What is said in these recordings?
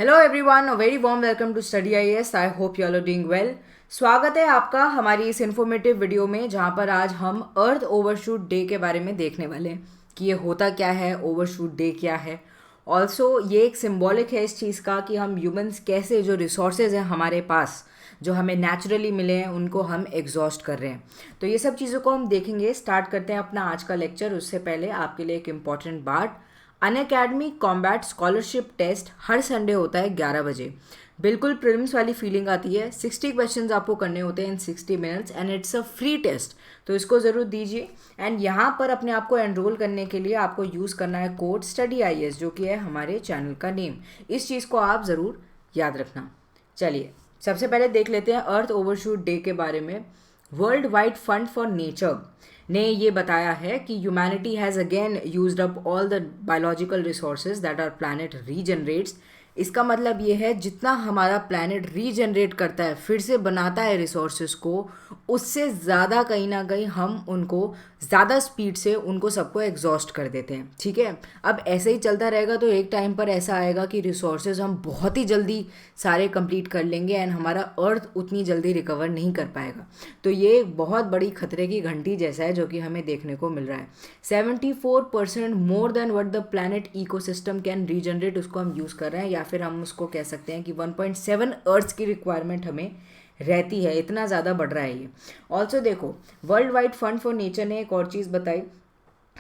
Hello everyone, a very warm welcome to study IAS. I hope you are doing well. स्वागत है आपका हमारी इस इन्फॉर्मेटिव वीडियो में, जहां पर आज हम अर्थ ओवरशूट डे के बारे में देखने वाले हैं कि ये होता क्या है, ओवरशूट डे क्या है। ऑल्सो ये एक सिंबॉलिक है इस चीज़ का कि हम ह्यूमंस कैसे जो रिसोर्सेज हैं हमारे पास, जो हमें नेचुरली मिले हैं, उनको हम एग्जॉस्ट कर रहे हैं। तो ये सब चीज़ों को हम देखेंगे। स्टार्ट करते हैं अपना आज का लेक्चर। उससे पहले आपके लिए एक इम्पॉर्टेंट बात, अनअकैडमी कॉम्बैट स्कॉलरशिप टेस्ट हर संडे होता है 11 बजे। बिल्कुल प्रीलिम्स वाली फीलिंग आती है। 60 क्वेश्चंस आपको करने होते हैं in 60 minutes and it's a free test, तो इसको ज़रूर दीजिए। एंड यहाँ पर अपने आप को एनरोल करने के लिए आपको यूज़ करना है कोड स्टडी आईएएस, जो कि है हमारे चैनल का नेम। इस चीज़ को आप ज़रूर याद रखना। चलिए सबसे पहले देख लेते हैं अर्थ ओवरशूट डे के बारे में। World wide fund for nature ने ये बताया है कि humanity has again used up all the biological resources that our planet regenerates. इसका मतलब ये है जितना हमारा प्लैनेट रीजनरेट करता है, फिर से बनाता है रिसोर्सेज को, उससे ज़्यादा कहीं ना कहीं हम उनको ज़्यादा स्पीड से उनको सबको एग्जॉस्ट कर देते हैं। ठीक है, अब ऐसे ही चलता रहेगा तो एक टाइम पर ऐसा आएगा कि रिसोर्सेज हम बहुत ही जल्दी सारे कंप्लीट कर लेंगे एंड हमारा अर्थ उतनी जल्दी रिकवर नहीं कर पाएगा। तो ये एक बहुत बड़ी खतरे की घंटी जैसा है जो कि हमें देखने को मिल रहा है। 74% more than what the planet ecosystem can regenerate, उसको हम यूज़ कर रहे हैं, या फिर हम उसको कह सकते हैं कि 1.7 अर्थ की रिक्वायरमेंट हमें रहती है। इतना ज़्यादा बढ़ रहा है ये। ऑल्सो देखो, world wide fund for nature ने एक और चीज़ बताई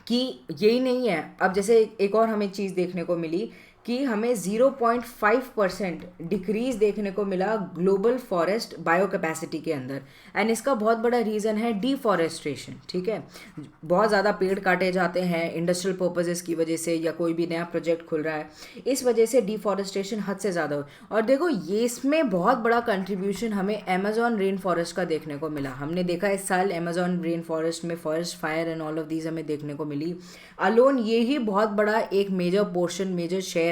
कि यही नहीं है। अब जैसे एक और हमें चीज़ देखने को मिली कि हमें 0.5% डिक्रीज देखने को मिला ग्लोबल फॉरेस्ट बायो कैपेसिटी के अंदर। एंड इसका बहुत बड़ा रीज़न है डिफॉरेस्ट्रेशन। ठीक है, बहुत ज़्यादा पेड़ काटे जाते हैं इंडस्ट्रियल पर्पजेस की वजह से, या कोई भी नया प्रोजेक्ट खुल रहा है, इस वजह से डिफॉरेस्ट्रेशन हद से ज़्यादा हो। और देखो ये इसमें बहुत बड़ा कंट्रीब्यूशन हमें अमेजॉन रेन फॉरेस्ट का देखने को मिला। हमने देखा इस साल अमेजॉन रेन फॉरेस्ट में forest fire and all of these हमें देखने को मिली। अलोन ये ही बहुत बड़ा एक मेजर पोर्शन, मेजर शेयर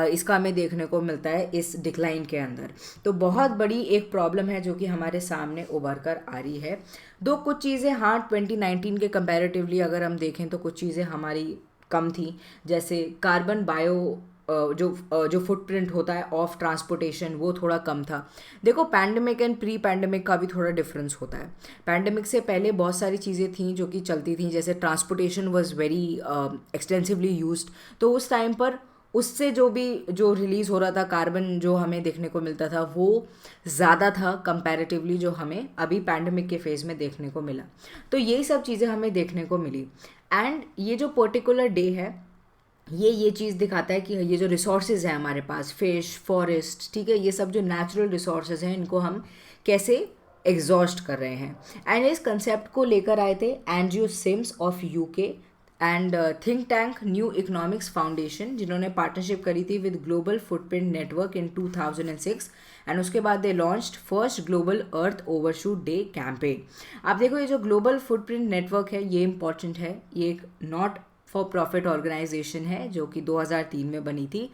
इसका हमें देखने को मिलता है इस डिक्लाइन के अंदर। तो बहुत बड़ी एक प्रॉब्लम है जो कि हमारे सामने उभर कर आ रही है। दो कुछ चीज़ें हाँ 2019 के कंपैरेटिवली अगर हम देखें तो कुछ चीज़ें हमारी कम थी, जैसे कार्बन बायो जो फुटप्रिंट होता है ऑफ ट्रांसपोर्टेशन, वो थोड़ा कम था। देखो पैंडमिक एंड प्री पैंडमिक का भी थोड़ा डिफरेंस होता है। पैंडमिक से पहले बहुत सारी चीज़ें थी जो कि चलती थी, जैसे transportation was very extensively used. तो उस टाइम पर उससे जो रिलीज़ हो रहा था कार्बन, जो हमें देखने को मिलता था, वो ज़्यादा था कंपैरेटिवली जो हमें अभी पैंडमिक के फेज़ में देखने को मिला। तो यही सब चीज़ें हमें देखने को मिली। एंड ये जो पर्टिकुलर डे है ये चीज़ दिखाता है कि ये जो रिसोर्सेज हैं हमारे पास, फिश, फॉरेस्ट, ठीक है, ये सब जो नेचुरल रिसोर्सेज हैं, इनको हम कैसे एग्जॉस्ट कर रहे हैं। एंड इस कंसेप्ट को लेकर आए थे Andrew Sims of UK and think tank new economics foundation, जिन्होंने पार्टनरशिप करी थी with global footprint network in 2006। And उसके बाद they launched first global earth overshoot day campaign. आप देखो ये जो ग्लोबल फुटप्रिंट नेटवर्क है ये इंपॉर्टेंट है। ये एक नॉट फॉर प्रॉफिट ऑर्गेनाइजेशन है जो कि 2003 में बनी थी।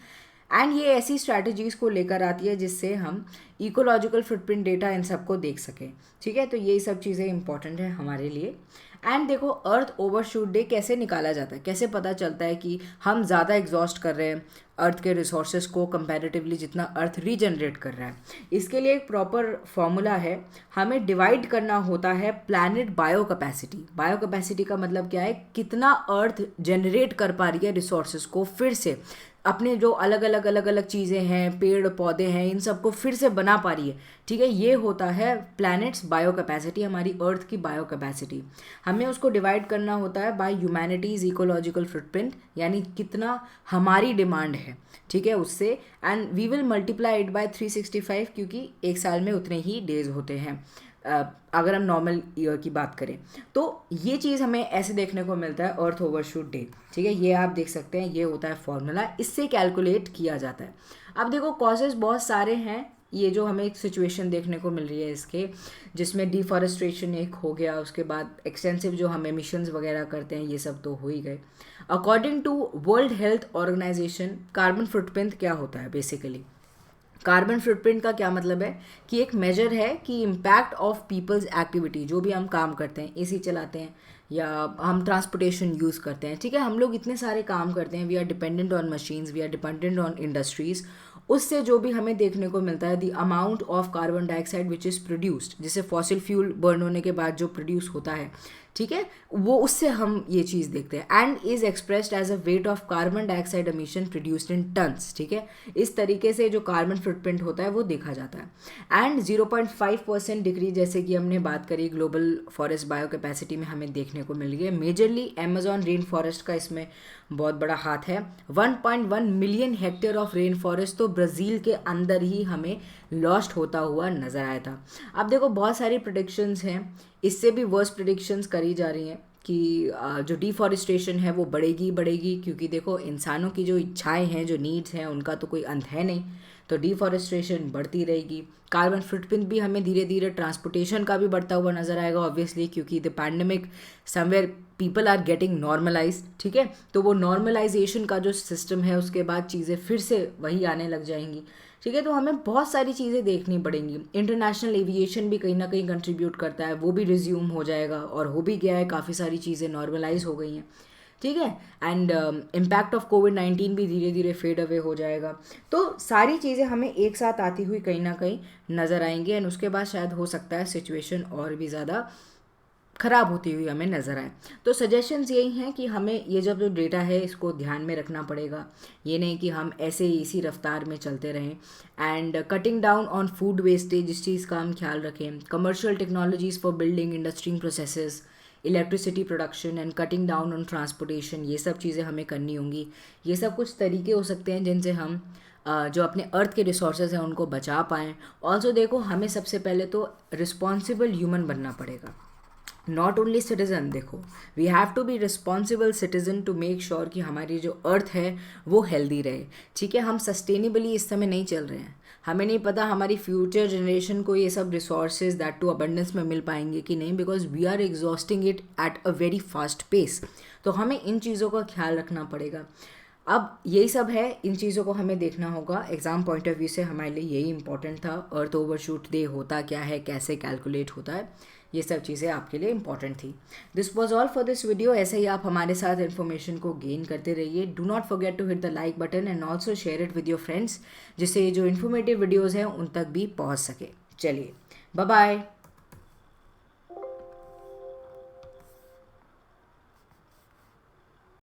एंड ये ऐसी स्ट्रैटेजीज़ को लेकर आती है जिससे हम इकोलॉजिकल फुटप्रिंट डेटा इन सबको देख सकें। ठीक है, तो यही सब चीज़ें इंपॉर्टेंट है हमारे लिए। एंड देखो अर्थ ओवरशूट डे कैसे निकाला जाता है, कैसे पता चलता है कि हम ज़्यादा एग्जॉस्ट कर रहे हैं अर्थ के रिसोर्सेज को कंपैरेटिवली जितना अर्थ रीजनरेट कर रहा है। इसके लिए एक प्रॉपर फॉर्मूला है। हमें डिवाइड करना होता है planet bio capacity. Bio capacity का मतलब क्या है, कितना अर्थ जनरेट कर पा रही है रिसोर्सेज को, फिर से अपने जो अलग अलग चीज़ें हैं, पेड़ पौधे हैं, इन सबको फिर से बना पा रही है। ठीक है, ये होता है प्लैनेट्स बायो कैपेसिटी, हमारी अर्थ की बायो कैपेसिटी। हमें उसको डिवाइड करना होता है बाय ह्यूमैनिटीज़ इकोलॉजिकल फुटप्रिंट, यानी कितना हमारी डिमांड है, ठीक है, उससे। And we will multiply it by 365, क्योंकि एक साल में उतने ही डेज होते हैं अगर हम नॉर्मल ईयर की बात करें। तो ये चीज़ हमें ऐसे देखने को मिलता है अर्थ ओवरशूट डे। ठीक है, ये आप देख सकते हैं, ये होता है फॉर्मूला, इससे कैलकुलेट किया जाता है। अब देखो कॉजेज़ बहुत सारे हैं। ये जो हमें एक सिचुएशन देखने को मिल रही है इसके, जिसमें डिफॉरेस्ट्रेशन एक हो गया, उसके बाद एक्सटेंसिव जो हम एमिशंस वगैरह करते हैं, ये सब तो हो ही गए। According to world health organisation, carbon footprint क्या होता है बेसिकली? कार्बन फुटप्रिंट का क्या मतलब है कि एक मेजर है कि इम्पैक्ट ऑफ पीपल्स एक्टिविटी, जो भी हम काम करते हैं, एसी चलाते हैं या हम ट्रांसपोर्टेशन यूज़ करते हैं, ठीक है, हम लोग इतने सारे काम करते हैं, we are dependent on machines, we are dependent on industries. उससे जो भी हमें देखने को मिलता है the amount of carbon dioxide which is produced, जिसे फॉसिल फ्यूल बर्न होने के बाद जो प्रोड्यूस होता है, ठीक है, वो उससे हम ये चीज़ देखते हैं। And is expressed as a weight of carbon dioxide emission produced in tons, ठीक है, इस तरीके से जो कार्बन फुटप्रिंट होता है वो देखा जाता है। एंड 0.5% डिक्रीज, जैसे कि हमने बात करी ग्लोबल फॉरेस्ट बायो कैपेसिटी में हमें देखने को मिल गई है। मेजरली अमेजॉन रेन फॉरेस्ट का इसमें बहुत बड़ा हाथ है। 1.1 million hectare of rain forest तो ब्राज़ील के अंदर ही हमें लॉस्ट होता हुआ नज़र आया था। अब देखो बहुत सारी प्रेडिक्शंस हैं, इससे भी वर्स्ट प्रेडिक्शंस करी जा रही हैं कि जो डिफॉरेस्टेशन है वो बढ़ेगी, क्योंकि देखो इंसानों की जो इच्छाएं हैं, जो नीड्स हैं, उनका तो कोई अंत है नहीं, तो डिफॉरेस्टेशन बढ़ती रहेगी। कार्बन फुटप्रिंट भी हमें धीरे धीरे ट्रांसपोर्टेशन का भी बढ़ता हुआ नजर आएगा ऑब्वियसली, क्योंकि the pandemic somewhere people are getting normalise, ठीक है, तो वो नॉर्मलाइजेशन का जो सिस्टम है उसके बाद चीज़ें फिर से वही आने लग जाएंगी, ठीक है, तो हमें बहुत सारी चीज़ें देखनी पड़ेंगी। इंटरनेशनल एविएशन भी कहीं ना कहीं कंट्रीब्यूट करता है, वो भी रिज्यूम हो जाएगा और हो भी गया है, काफ़ी सारी चीज़ें नॉर्मलाइज हो गई हैं, ठीक है। एंड इम्पैक्ट ऑफ कोविड-19 भी धीरे धीरे फेड अवे हो जाएगा। तो सारी चीज़ें हमें एक साथ आती हुई कहीं ना कहीं नज़र आएंगी एंड उसके बाद शायद हो सकता है सिचुएशन और भी ज़्यादा ख़राब होती हुई हमें नज़र आए। तो सजेशंस यही हैं कि हमें ये जब जो डेटा है इसको ध्यान में रखना पड़ेगा, ये नहीं कि हम ऐसे ही इसी रफ्तार में चलते रहें। And cutting down on food wastage, इस चीज़ का हम ख्याल रखें। Commercial technologies for building industrial processes, electricity production and cutting down on transportation, ये सब चीज़ें हमें करनी होंगी। ये सब कुछ तरीके हो सकते हैं जिनसे हम जो अपने अर्थ के रिसोर्सेज हैं उनको बचा पाएँ। ऑल्सो देखो हमें सबसे पहले तो रिस्पॉन्सिबल ह्यूमन बनना पड़ेगा, नॉट ओनली सिटीज़न। देखो we have to be responsible citizen to make sure कि हमारी जो अर्थ है वो हेल्दी रहे, ठीक है। हम सस्टेनेबली इस समय नहीं चल रहे हैं, हमें नहीं पता हमारी फ्यूचर जनरेशन को ये सब रिसोर्सेज दैट टू अबंडेंस में मिल पाएंगे कि नहीं, because we are exhausting it at a very fast pace. तो हमें इन चीज़ों का ख्याल रखना पड़ेगा। अब यही सब है, इन चीज़ों को हमें देखना होगा। एग्ज़ाम पॉइंट ऑफ व्यू से हमारे लिए यही इंपॉर्टेंट था, अर्थ ओवरशूट डे होता क्या है, कैसे कैलकुलेट होता है, ये सब चीज़ें आपके लिए इंपॉर्टेंट थी। This was all for this video. ऐसे ही आप हमारे साथ इन्फॉर्मेशन को गेन करते रहिए। Do not forget to hit the like button and also share it with your friends, जिससे जो इन्फॉर्मेटिव वीडियोज़ हैं उन तक भी पहुँच सके। चलिए बाय बाय।